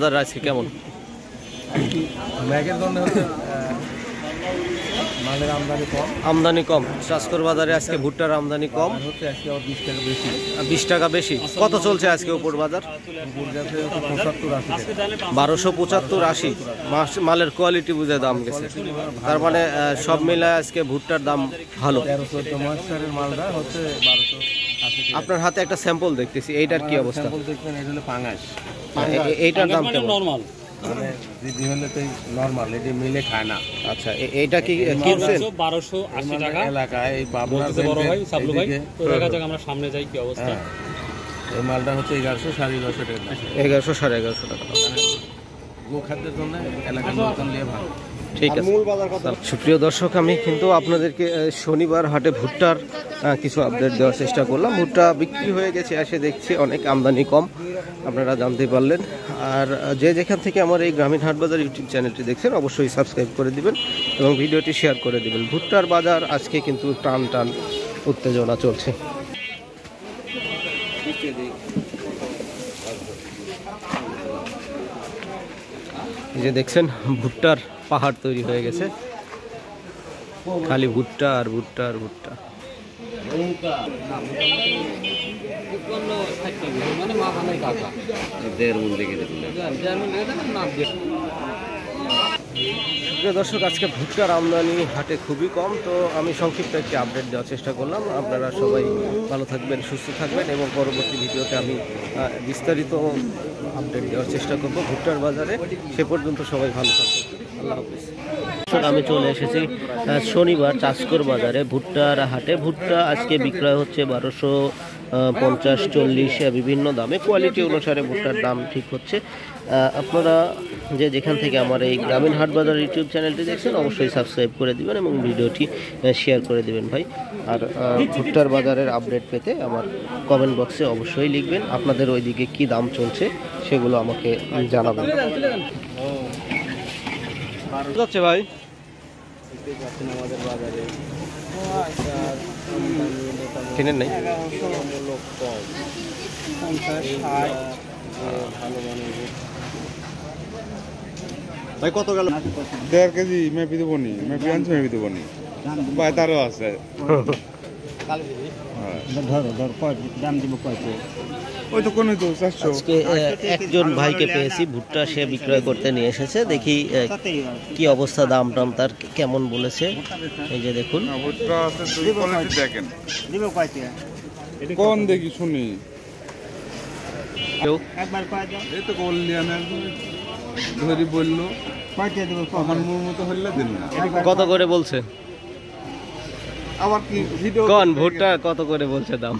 বাজার আজকে কেমন? মালের আমদানি কম। আমদানি কম। চাষকর বাজারে আজকে ভুট্টার আমদানি কম হচ্ছে আজকে 20 টাকা বেশি। 20 টাকা বেশি। কত চলছে আজকে উপর বাজার? 1275-80। মালের কোয়ালিটি বুঝে দাম গেছে, তার মানে সব মিলায় আজকে ভুট্টার দাম ভালো। 13-14 মাসের মালটা হচ্ছে 1280। আপনার হাতে একটা স্যাম্পল দেখতেছি, এইটার কি অবস্থা? স্যাম্পল দেখবেন, এটা হলো পাঙ্গাস। এইটার দাম কেমন? নরমাল, মানে দিদি হলে তো নরমাল, এটা মিলে খায় না। আচ্ছা, এইটা কি কিনছেন? 1280 টাকা এলাকায় এই পাবনার বড় ভাই সাবলু ভাই, তো দেখা যাক আমরা সামনে যাই কি অবস্থা। এই মালটা হচ্ছে 1100-1150 টাকা। 1100-1150 টাকা। গোখাদ্যের জন্য এলাকার লোকজন নিয়ে ভালো। ঠিক আছে। সুপ্রিয় দর্শক, আমি কিন্তু আপনাদেরকে শনিবার হাটে ভুট্টার কিছু আপডেট দেওয়ার চেষ্টা করলাম। ভুট্টা বিক্রি হয়ে গেছে, এসে দেখছি অনেক আমদানি কম, আপনারা জানতে পারলেন। আর যে যেখান থেকে আমার এই গ্রামীণ হাট বাজার ইউটিউব চ্যানেলটি দেখছেন অবশ্যই সাবস্ক্রাইব করে দিবেন এবং ভিডিওটি শেয়ার করে দিবেন। ভুট্টার বাজার আজকে কিন্তু টান টান উত্তেজনা চলছে। এই যে দেখছেন ভুট্টার পাহাড় তৈরি হয়ে গেছে, খালি ভুট্টা আর ভুট্টা আর ভুট্টা। প্রিয় দর্শক, আজকে ভুট্টার আমদানি হাটে খুবই কম, তো আমি সংক্ষিপ্ত একটি আপডেট দেওয়ার চেষ্টা করলাম। আপনারা সবাই ভালো থাকবেন, সুস্থ থাকবেন এবং পরবর্তী ভিডিওতে আমি বিস্তারিত আপডেট দেওয়ার চেষ্টা করব ভুট্টার বাজারে। সে পর্যন্ত সবাই ভালো থাকবেন, আল্লাহ হাফেজ। আমি চলে এসেছি শনিবার চাষকর বাজারে ভুট্টার হাটে। ভুট্টা আজকে বিক্রয় হচ্ছে 1250-40 বিভিন্ন দামে। কোয়ালিটি অনুসারে ভুট্টার দাম ঠিক হচ্ছে। আপনারা যে যেখান থেকে আমার এই গ্রামীণ হাট বাজার ইউটিউব চ্যানেলটি দেখছেন অবশ্যই সাবস্ক্রাইব করে দিবেন এবং ভিডিওটি শেয়ার করে দিবেন ভাই। আর ভুট্টার বাজারের আপডেট পেতে আমার কমেন্ট বক্সে অবশ্যই লিখবেন আপনাদের ওইদিকে কি দাম চলছে, সেগুলো আমাকে জানাবেন। যাচ্ছে ভাই আমাদের বাজারে কিনেন নাই? ভাই কত গেল? 1.5 কেজি মেপি দেবো নি, মেপি আনছি, মেপি দেবো নি, ভাই তারও আছে। ওই তো কোন তো 400। আজকে একজন ভাইকে পেয়েছি, ভুট্টা সে বিক্রয় করতে নিয়ে এসেছে। দেখি কি অবস্থা, দাম টাম তার কেমন বলেছে। এই যে দেখুন ভুট্টা আছে, দুই কোয়ালিটি দেখেন কোন দেখি শুনি। কেউ এই তো কল্যাণের ধরি বললো আমার মুর মতো হইলে দিন না। কত করে বলছে? আবার কি ভিডিও কোন ভুট্টা কত করে বলছে দাম?